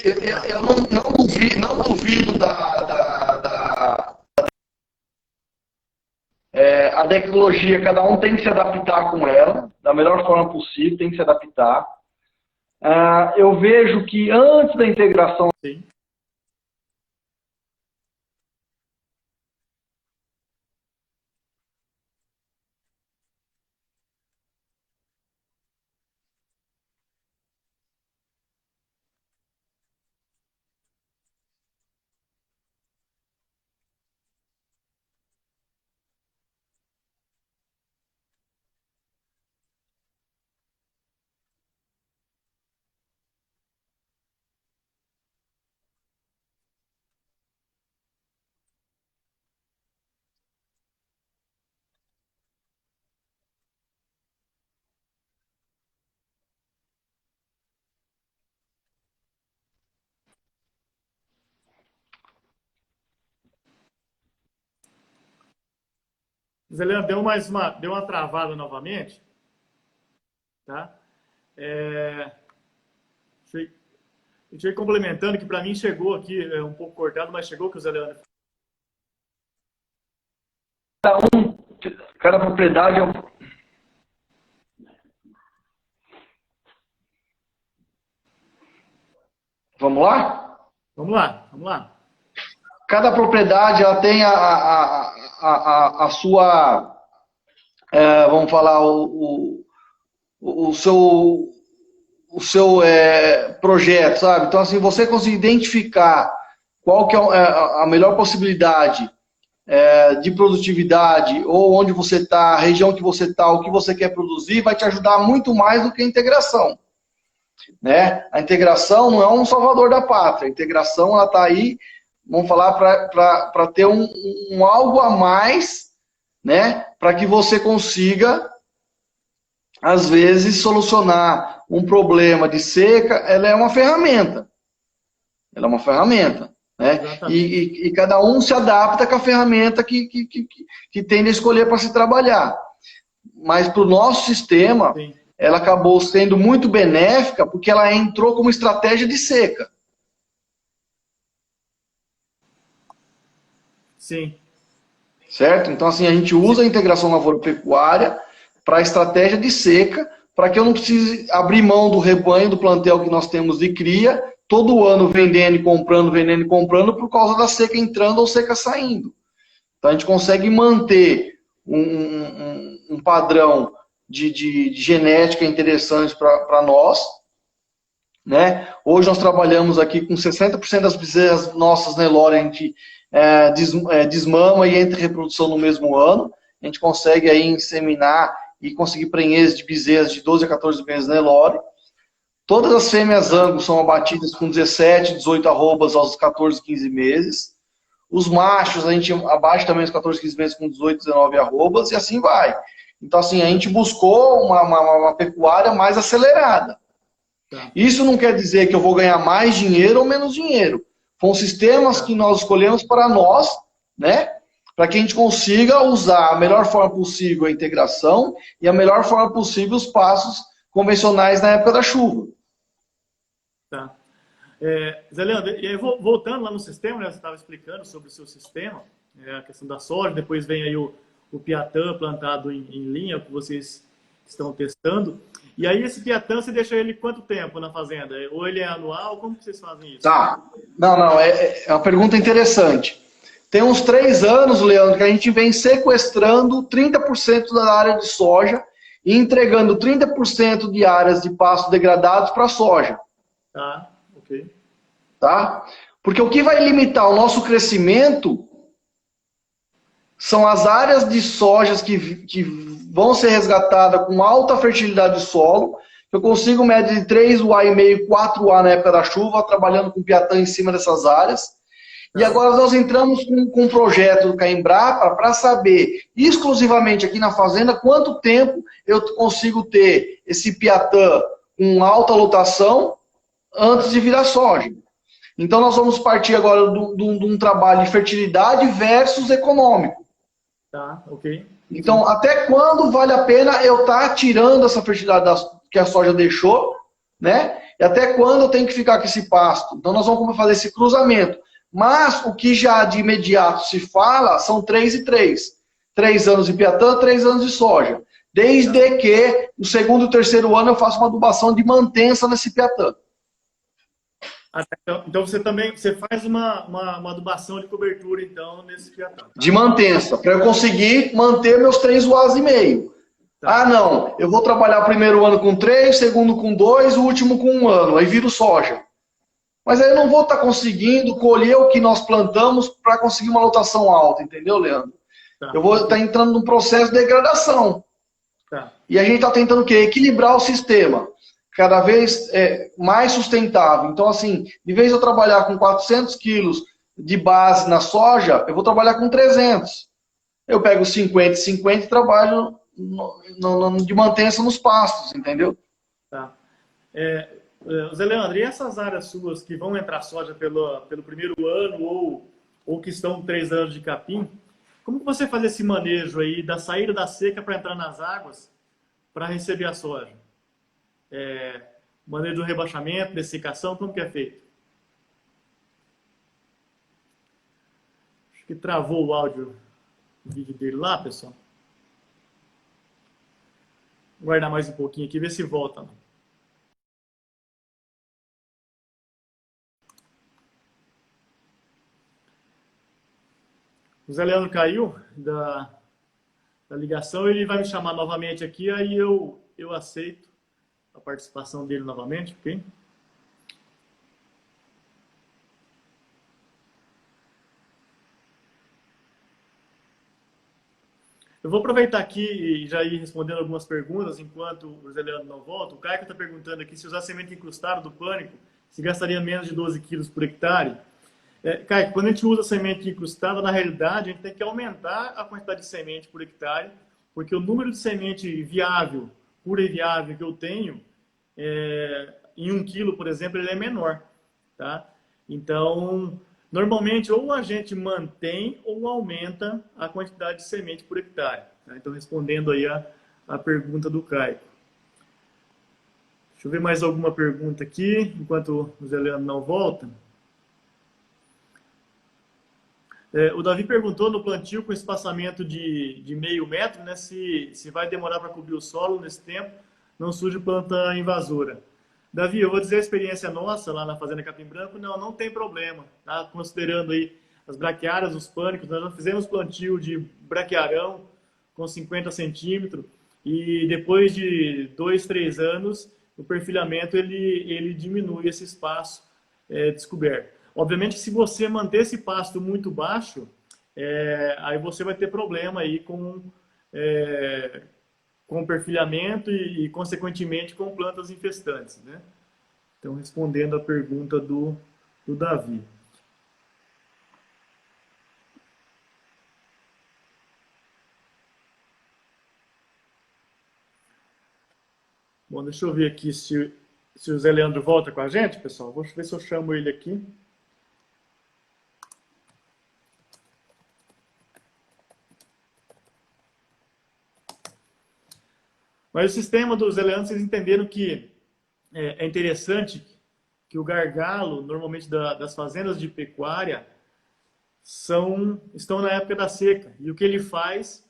Eu não duvido a tecnologia, cada um tem que se adaptar com ela, da melhor forma possível, tem que se adaptar. Eu vejo que antes da integração... Sim. Zé Leandro, deu uma travada novamente. Tá? Deixa eu ir complementando, que para mim chegou aqui, um pouco cortado, mas chegou que o Zé Leandro. Cada propriedade Vamos lá? Vamos lá. Cada propriedade ela tem a sua, vamos falar, o seu projeto, sabe? Então, assim, você conseguir identificar qual que é a melhor possibilidade de produtividade, ou onde você está, a região que você está, o que você quer produzir, vai te ajudar muito mais do que a integração. Né? A integração não é um salvador da pátria. A integração ela está aí, vamos falar, para ter um algo a mais, né? Para que você consiga, às vezes, solucionar um problema de seca. Ela é uma ferramenta. Ela é uma ferramenta. Né? E cada um se adapta com a ferramenta que tem de escolher para se trabalhar. Mas para o nosso sistema... Sim. Ela acabou sendo muito benéfica porque ela entrou como estratégia de seca. Sim. Certo? Então, assim, a gente usa a integração lavoura-pecuária para a estratégia de seca, para que eu não precise abrir mão do rebanho, do plantel que nós temos de cria, todo ano vendendo e comprando, por causa da seca entrando ou seca saindo. Então a gente consegue manter um padrão de genética interessante para nós, né? Hoje nós trabalhamos aqui com 60% das bezerras nossas Nelore, a gente desmama e entra em reprodução no mesmo ano. A gente consegue aí inseminar e conseguir prenhez de bezerras de 12 a 14 meses Nelore. Todas as fêmeas Angus são abatidas com 17, 18 arrobas aos 14, 15 meses. Os machos a gente abate também os 14, 15 meses com 18, 19 arrobas e assim vai. Então assim, a gente buscou uma pecuária mais acelerada. Isso não quer dizer que eu vou ganhar mais dinheiro ou menos dinheiro. Foram sistemas que nós escolhemos para nós, né? Para que a gente consiga usar a melhor forma possível a integração e a melhor forma possível os passos convencionais na época da chuva. Tá. Zé Leandro, e aí, voltando lá no sistema, né, você estava explicando sobre o seu sistema, a questão da soja, depois vem aí o Piatã plantado em linha, que vocês estão testando. E aí esse Piatã, você deixa ele quanto tempo na fazenda? Ou ele é anual? Como que vocês fazem isso? Tá. Não, é uma pergunta interessante. Tem uns 3 anos, Leandro, que a gente vem sequestrando 30% da área de soja e entregando 30% de áreas de pasto degradados para soja. Tá, ok. Tá? Porque o que vai limitar o nosso crescimento são as áreas de sojas que vão ser resgatadas com alta fertilidade de solo. Eu consigo média de 3,5 UA, 4 UA na época da chuva, trabalhando com Piatã em cima dessas áreas. E agora nós entramos com um projeto do Caembrapa para saber, exclusivamente aqui na fazenda, quanto tempo eu consigo ter esse Piatã com alta lotação antes de virar soja. Então nós vamos partir agora de um trabalho de fertilidade versus econômico. Tá, ok. Então, até quando vale a pena eu estar tirando essa fertilidade que a soja deixou, né? E até quando eu tenho que ficar com esse pasto? Então nós vamos fazer esse cruzamento. Mas o que já de imediato se fala são 3 e 3. 3 anos de Piatã, 3 anos de soja. Desde que no segundo e terceiro ano eu faço uma adubação de mantença nesse Piatã. Então você faz uma adubação de cobertura então nesse Piatã. Tá? De mantença, para eu conseguir manter meus 3 UAs e meio. Tá. Ah, não, eu vou trabalhar o primeiro ano com 3, segundo com 2, o último com 1 ano, aí viro soja. Mas aí eu não vou estar conseguindo colher o que nós plantamos para conseguir uma lotação alta, entendeu, Leandro? Tá. Eu vou estar entrando num processo de degradação. Tá. E a gente está tentando o quê? Equilibrar o sistema. Cada vez mais sustentável. Então, assim, de vez eu trabalhar com 400 quilos de base na soja, eu vou trabalhar com 300. Eu pego 50 e 50 e trabalho de mantença nos pastos, entendeu? Tá. Zé Leandro, e essas áreas suas que vão entrar soja pelo primeiro ano ou que estão 3 anos de capim, como que você faz esse manejo aí da saída da seca para entrar nas águas para receber a soja? Manejo do rebaixamento, dessecação, como que é feito? Acho que travou o áudio do vídeo dele lá, pessoal. Vou guardar mais um pouquinho aqui, ver se volta. O Zé Leandro caiu da ligação, ele vai me chamar novamente aqui, aí eu aceito a participação dele novamente, ok? Eu vou aproveitar aqui e já ir respondendo algumas perguntas enquanto o Zé Leandro não volta. O Caio está perguntando aqui se usar semente incrustada do Pânico, se gastaria menos de 12 quilos por hectare. Caio, quando a gente usa semente incrustada, na realidade, a gente tem que aumentar a quantidade de semente por hectare, porque o número de semente viável, pura e viável que eu tenho, em 1 quilo, por exemplo, ele é menor. Tá? Então, normalmente, ou a gente mantém ou aumenta a quantidade de semente por hectare. Tá? Então, respondendo aí a pergunta do Caio. Deixa eu ver mais alguma pergunta aqui, enquanto o Zé Leandro não volta. O Davi perguntou no plantio com espaçamento de 0,5 metro, né, se vai demorar para cobrir o solo nesse tempo. não surge planta invasora. Davi, eu vou dizer a experiência nossa lá na Fazenda Capim Branco, não tem problema, tá? Considerando aí as braquiárias, os pânicos, nós já fizemos plantio de braquiarão com 50 centímetros e depois de 2, 3 anos, o perfilhamento ele diminui esse espaço descoberto. Obviamente, se você manter esse pasto muito baixo, aí você vai ter problema aí com perfilhamento e, consequentemente, com plantas infestantes, né? Então, respondendo a pergunta do Davi. Bom, deixa eu ver aqui se o Zé Leandro volta com a gente, pessoal. Vou ver se eu chamo ele aqui. Mas o sistema do Zé Leandro, vocês entenderam que é interessante que o gargalo, normalmente das fazendas de pecuária, estão na época da seca. E o que ele faz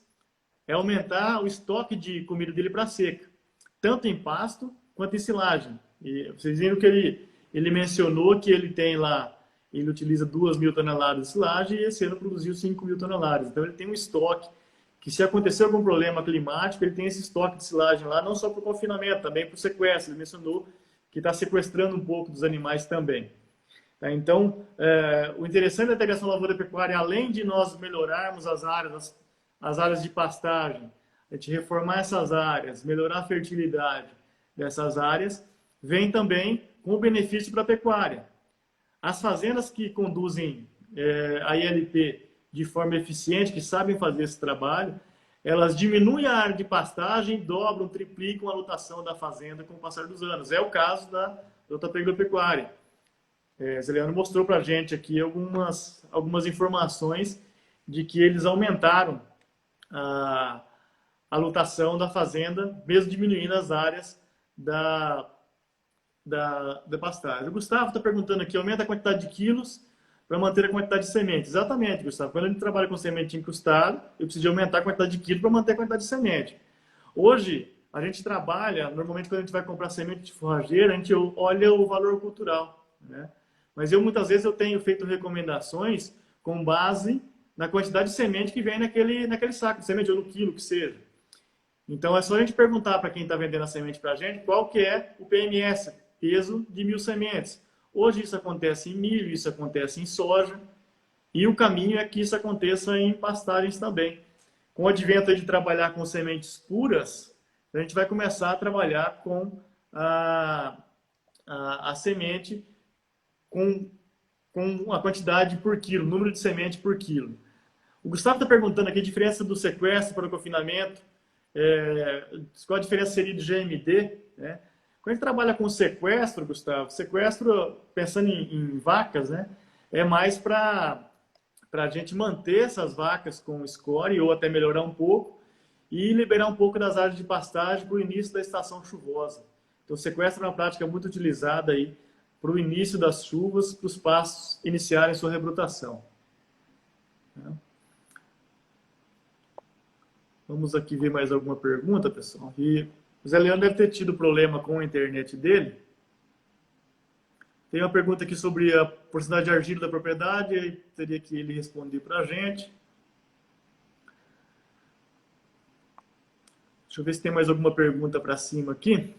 é aumentar o estoque de comida dele para a seca, tanto em pasto quanto em silagem. E vocês viram que ele mencionou que ele tem lá, ele utiliza 2.000 toneladas de silagem e esse ano produziu 5.000 toneladas. Então ele tem um estoque que, se acontecer algum problema climático, ele tem esse estoque de silagem lá, não só para o confinamento, também para o sequestro. Ele mencionou que está sequestrando um pouco dos animais também. Então, o interessante da integração lavoura-pecuária, além de nós melhorarmos as áreas de pastagem, a gente reformar essas áreas, melhorar a fertilidade dessas áreas, vem também com o benefício para a pecuária. As fazendas que conduzem a ILP de forma eficiente, que sabem fazer esse trabalho, elas diminuem a área de pastagem, dobram, triplicam a lotação da fazenda com o passar dos anos. É o caso da JP Agropecuária. Zeliano mostrou para a gente aqui algumas informações de que eles aumentaram a lotação da fazenda, mesmo diminuindo as áreas da pastagem. O Gustavo está perguntando aqui, aumenta a quantidade de quilos para manter a quantidade de semente. Exatamente, Gustavo. Quando a gente trabalha com semente incrustada, eu preciso de aumentar a quantidade de quilos para manter a quantidade de semente. Hoje, a gente trabalha, normalmente quando a gente vai comprar semente de forrageira, a gente olha o valor cultural, né? Mas muitas vezes eu tenho feito recomendações com base na quantidade de semente que vem naquele saco de semente, ou no quilo que seja. Então é só a gente perguntar para quem está vendendo a semente para a gente qual que é o PMS, peso de 1.000 sementes. Hoje isso acontece em milho, isso acontece em soja, e o caminho é que isso aconteça em pastagens também. Com o advento de trabalhar com sementes puras, a gente vai começar a trabalhar com a semente com a quantidade por quilo, número de semente por quilo. O Gustavo está perguntando aqui a diferença do sequestro para o confinamento, qual a diferença seria do GMD, né? Quando a gente trabalha com sequestro, Gustavo, sequestro, pensando em vacas, né, é mais para a gente manter essas vacas com score ou até melhorar um pouco e liberar um pouco das áreas de pastagem para o início da estação chuvosa. Então, o sequestro é uma prática muito utilizada aí para o início das chuvas, para os pastos iniciarem sua rebrotação. Vamos aqui ver mais alguma pergunta, pessoal. E o Zé Leandro deve ter tido problema com a internet dele. Tem uma pergunta aqui sobre a porcentagem de argila da propriedade, aí teria que ele responder para a gente. Deixa eu ver se tem mais alguma pergunta para cima aqui.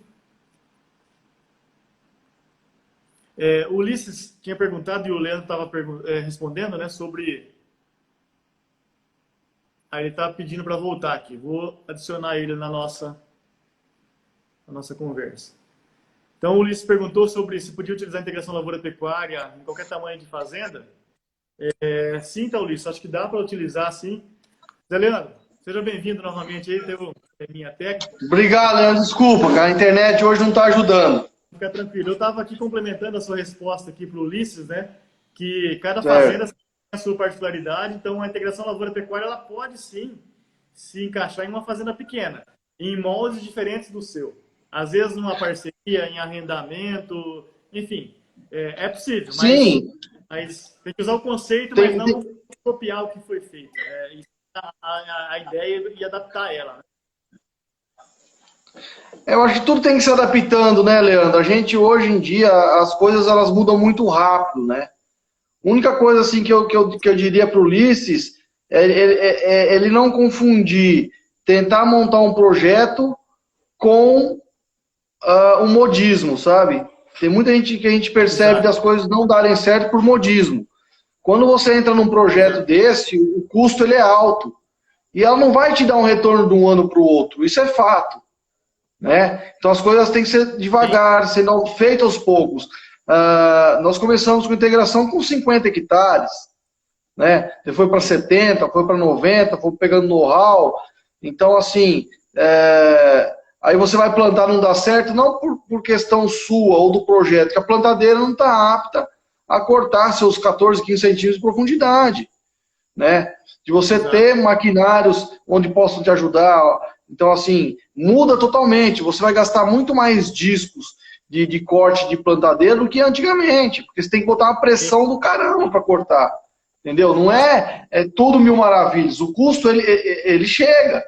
O Ulisses tinha perguntado e o Leandro estava respondendo, né, sobre... Aí ele está pedindo para voltar aqui. Vou adicionar ele na nossa conversa. Então, o Ulisses perguntou sobre se podia utilizar a integração lavoura-pecuária em qualquer tamanho de fazenda. Sim, tá, Ulisses. Acho que dá para utilizar, sim. Zé Leandro, seja bem-vindo novamente aí. Teve minha técnica. Obrigado, Leandro. Desculpa, cara. A internet hoje não está ajudando. Fica tranquilo. Eu estava aqui complementando a sua resposta aqui para o Ulisses, né? Que cada fazenda tem a sua particularidade. Então, a integração lavoura-pecuária ela pode, sim, se encaixar em uma fazenda pequena, em moldes diferentes do seu. Às vezes, numa parceria, em arrendamento, enfim, é possível. Mas tem que usar o conceito, mas não copiar o que foi feito. A ideia e adaptar ela. Né? Eu acho que tudo tem que se adaptando, né, Leandro? A gente, hoje em dia, as coisas elas mudam muito rápido, né? A única coisa assim, que eu diria para o Ulisses é ele não confundir tentar montar um projeto com um modismo, sabe? Tem muita gente que a gente percebe Exato. das coisas não darem certo por modismo. Quando você entra num projeto Exato. desse, o custo ele é alto. E ela não vai te dar um retorno de um ano para o outro. Isso é fato. Né? Então as coisas têm que ser Sim. devagar, sendo feitas aos poucos. Nós começamos com integração com 50 hectares, né? Você foi para 70, foi para 90, foi pegando know-how. Então, assim, aí você vai plantar, não dá certo, não por questão sua ou do projeto, que a plantadeira não está apta a cortar seus 14, 15 centímetros de profundidade, né? De você Exato. ter maquinários onde possam te ajudar. Então, assim, muda totalmente. Você vai gastar muito mais discos de corte de plantadeira do que antigamente, porque você tem que botar uma Sim. pressão do caramba para cortar. Entendeu? Não é tudo mil maravilhas. O custo, ele chega.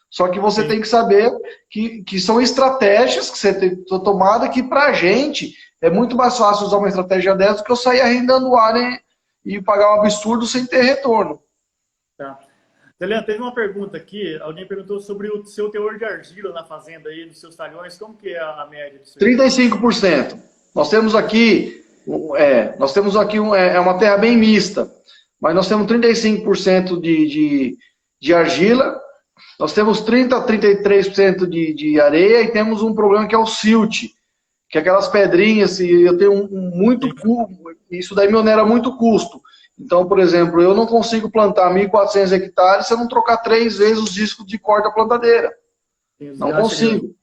Só que você Sim. tem que saber que são estratégias que você tem tomada que, para a gente, é muito mais fácil usar uma estratégia dessa do que eu sair arrendando área e pagar um absurdo sem ter retorno. Tá. Leandro, teve uma pergunta aqui. Alguém perguntou sobre o seu teor de argila na fazenda aí, dos seus talhões. Como que é a média disso aí? 35%. Nós temos aqui, é uma terra bem mista, mas nós temos 35% de argila, nós temos 30 a 33% de areia e temos um problema que é o silt, que é aquelas pedrinhas, e eu tenho muito custo, isso daí me onera muito custo. Então, por exemplo, eu não consigo plantar 1.400 hectares se eu não trocar 3 vezes os discos de corda da plantadeira. Tem os Não gastos grandes. consigo.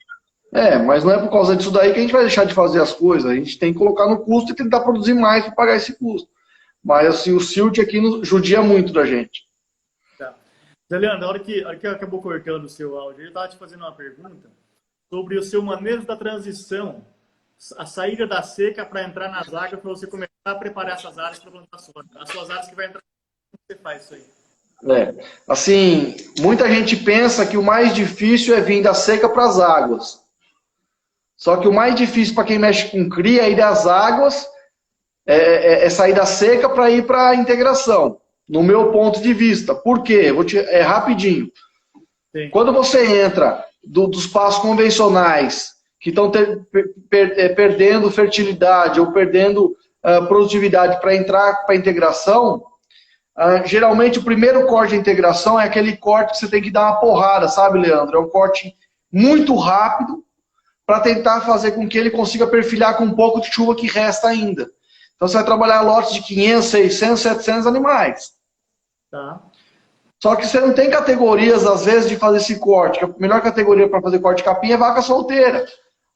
Mas não é por causa disso daí que a gente vai deixar de fazer as coisas. A gente tem que colocar no custo e tentar produzir mais para pagar esse custo. Mas assim, o silt aqui judia muito da gente. Tá. Zé Leandro, a hora que acabou cortando o seu áudio, eu estava te fazendo uma pergunta sobre o seu manejo da transição, a saída da seca para entrar nas áreas, para você começar a preparar essas áreas para plantar soja. As suas áreas que vai entrar, como você faz isso aí? Assim, muita gente pensa que o mais difícil é vir da seca para as águas. Só que o mais difícil para quem mexe com cria é ir das águas, é sair da seca para ir para a integração, no meu ponto de vista. Por quê? Rapidinho. Sim. Quando você entra dos pastos convencionais, que estão perdendo fertilidade ou perdendo produtividade para entrar para a integração, geralmente o primeiro corte de integração é aquele corte que você tem que dar uma porrada, sabe, Leandro? É um corte muito rápido para tentar fazer com que ele consiga perfilhar com um pouco de chuva que resta ainda. Então você vai trabalhar lotes de 500, 600, 700 animais. Tá. Só que você não tem categorias, às vezes, de fazer esse corte. A melhor categoria para fazer corte de capim é vaca solteira.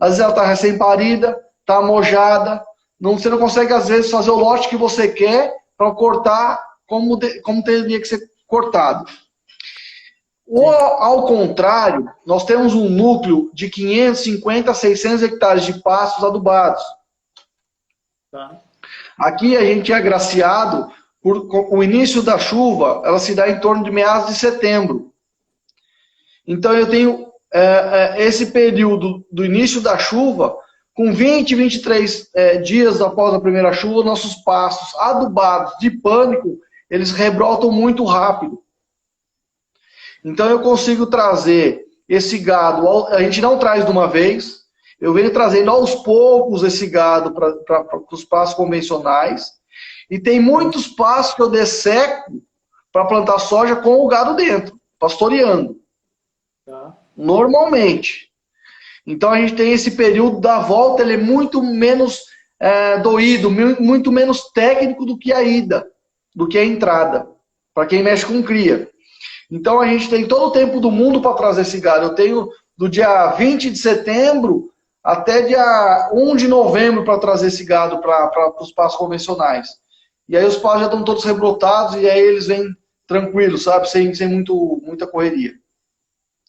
Às vezes ela está recém-parida, está mojada. Você não consegue, às vezes, fazer o lote que você quer para cortar como teria que ser cortado. Ou, ao contrário, nós temos um núcleo de 550 a 600 hectares de pastos adubados. Tá. Aqui a gente é agraciado por o início da chuva, ela se dá em torno de meados de setembro. Então eu tenho esse período do início da chuva, com 20, 23 dias após a primeira chuva, nossos pastos adubados de pânico, eles rebrotam muito rápido. Então eu consigo trazer esse gado, a gente não traz de uma vez, eu venho trazendo aos poucos esse gado para os pastos convencionais, e tem muitos pastos que eu desseco para plantar soja com o gado dentro, pastoreando. Tá. Normalmente. Então a gente tem esse período da volta, ele é muito menos doído, muito menos técnico do que a ida, do que a entrada, para quem mexe com cria. Então a gente tem todo o tempo do mundo para trazer esse gado. Eu tenho do dia 20 de setembro até dia 1 de novembro para trazer esse gado para os pastos convencionais. E aí os pastos já estão todos rebrotados e aí eles vêm tranquilos, sabe? Sem muita correria.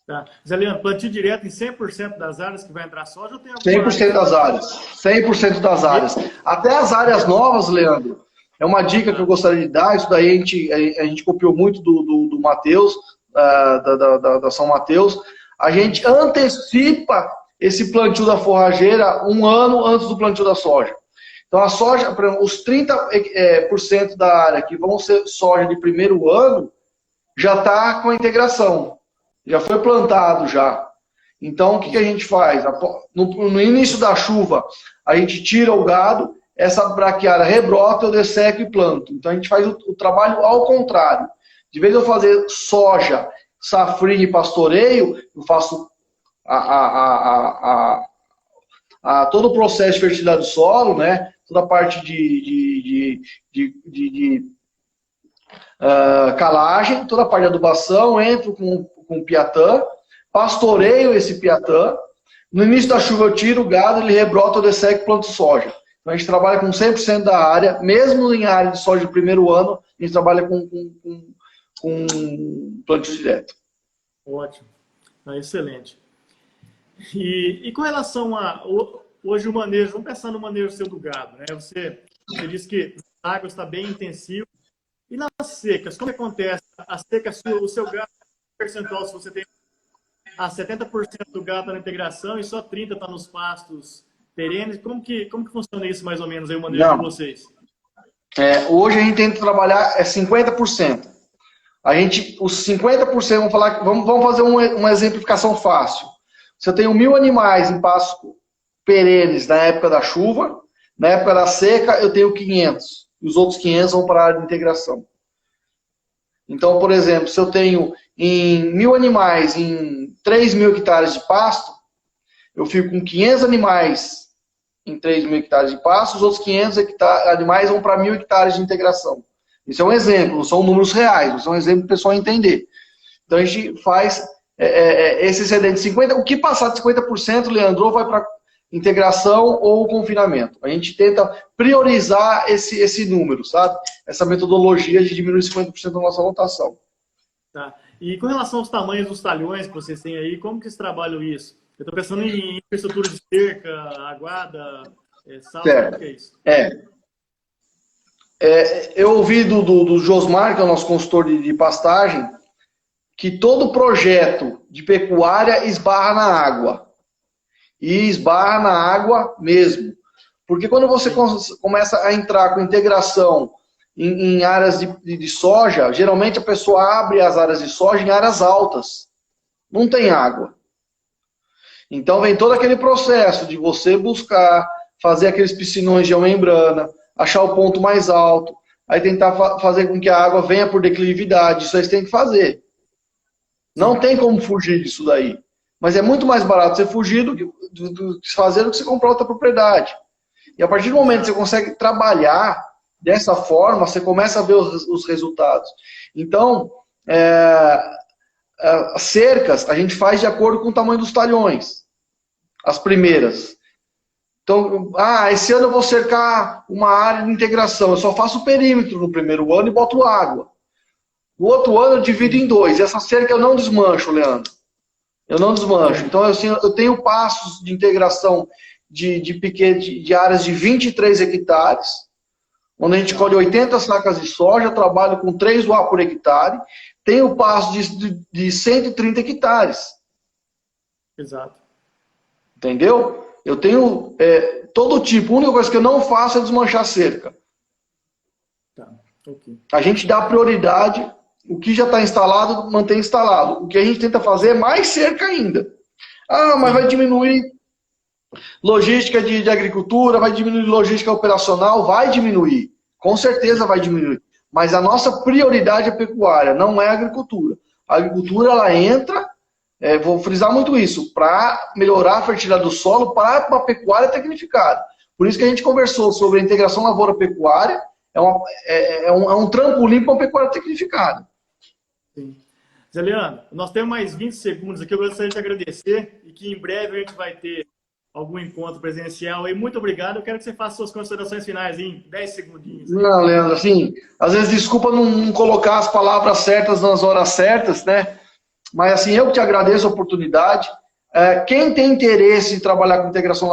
Tá. Zé Leandro, plantio direto em 100% das áreas que vai entrar soja ou tem alguma 100% das áreas. 100% das áreas. Até as áreas novas, Leandro, é uma dica que eu gostaria de dar. Isso daí a gente copiou muito do Mateus, da São Mateus. a gente antecipa esse plantio da forrageira um ano antes do plantio da soja. Então a soja, por exemplo, os 30% da área que vão ser soja de primeiro ano, já está com a integração. Já foi plantado já. Então o que a gente faz? No início da chuva, a gente tira o gado, essa braquiária rebrota, eu desseco e planto. Então a gente faz o trabalho ao contrário. De vez de eu fazer soja, safrinha e pastoreio, eu faço todo o processo de fertilidade do solo, né? Toda a parte de calagem, toda a parte de adubação, entro com piatã, pastoreio esse piatã. No início da chuva eu tiro o gado, ele rebrota, eu desseco e planto soja. Então a gente trabalha com 100% da área, mesmo em área de soja de primeiro ano, a gente trabalha com plantio direto. Ótimo, excelente. E com relação a hoje o manejo, vamos pensar no manejo seu do gado, né? Você disse que a água está bem intensiva. E nas secas, como acontece? A seca, o seu gado, percentual, se você tem 70% do gado está na integração e só 30% está nos pastos perenes, como que funciona isso mais ou menos aí, o manejo de vocês? Hoje a gente tenta trabalhar 50%. Os 50%, vamos fazer uma exemplificação fácil. Se eu tenho 1.000 animais em pastos perenes na época da chuva, na época da seca eu tenho 500. E os outros 500 vão para a área de integração. Então, por exemplo, se eu tenho 1.000 animais em 3.000 hectares de pasto, eu fico com 500 animais em 3.000 hectares de pasto, os outros 500 animais vão para 1.000 hectares de integração. Isso é um exemplo, não são números reais, isso é um exemplo para o pessoal entender. Então a gente faz esse excedente de 50%, o que passar de 50%, Leandro, ou vai para integração ou confinamento. A gente tenta priorizar esse número, sabe? Essa metodologia de diminuir 50% da nossa lotação. Tá. E com relação aos tamanhos dos talhões que vocês têm aí, como que vocês trabalham isso? Eu estou pensando em infraestrutura de cerca, aguada, sal, como que é isso? Eu ouvi do Josmar, que é o nosso consultor de pastagem, que todo projeto de pecuária esbarra na água. E esbarra na água mesmo. Porque quando você começa a entrar com integração em áreas de soja, geralmente a pessoa abre as áreas de soja em áreas altas. Não tem água. Então vem todo aquele processo de você buscar, fazer aqueles piscinões de geomembrana, achar o ponto mais alto, aí tentar fazer com que a água venha por declividade. Isso aí você tem que fazer. Não tem como fugir disso daí. Mas é muito mais barato você fugir do que fazer do que você comprar outra propriedade. E a partir do momento que você consegue trabalhar dessa forma, você começa a ver os resultados. Então, as cercas a gente faz de acordo com o tamanho dos talhões. As primeiras. Então, esse ano eu vou cercar uma área de integração. Eu só faço o perímetro no primeiro ano e boto água. No outro ano eu divido em 2. E essa cerca eu não desmancho, Leandro. Eu não desmancho. Então, eu tenho passos de integração de áreas de 23 hectares, onde a gente colhe 80 sacas de soja, eu trabalho com 3 UA por hectare, tenho passo de 130 hectares. Exato. Entendeu? Eu tenho todo tipo. A única coisa que eu não faço é desmanchar a cerca. Tá. Okay. A gente dá prioridade. O que já está instalado, mantém instalado. O que a gente tenta fazer é mais cerca ainda. Mas vai diminuir logística de agricultura, vai diminuir logística operacional, vai diminuir. Com certeza vai diminuir. Mas a nossa prioridade é pecuária, não é a agricultura. A agricultura, ela entra, vou frisar muito isso, para melhorar a fertilidade do solo para uma pecuária tecnificada. Por isso que a gente conversou sobre a integração lavoura-pecuária, é um trampolim para uma pecuária tecnificada. Sim. Zé Leandro, nós temos mais 20 segundos aqui, eu gostaria de agradecer e que em breve a gente vai ter algum encontro presencial. E muito obrigado, eu quero que você faça suas considerações finais em 10 segundinhos. Não, Leandro, assim, às vezes desculpa não colocar as palavras certas nas horas certas, né? Mas assim, eu que te agradeço a oportunidade. Quem tem interesse em trabalhar com integração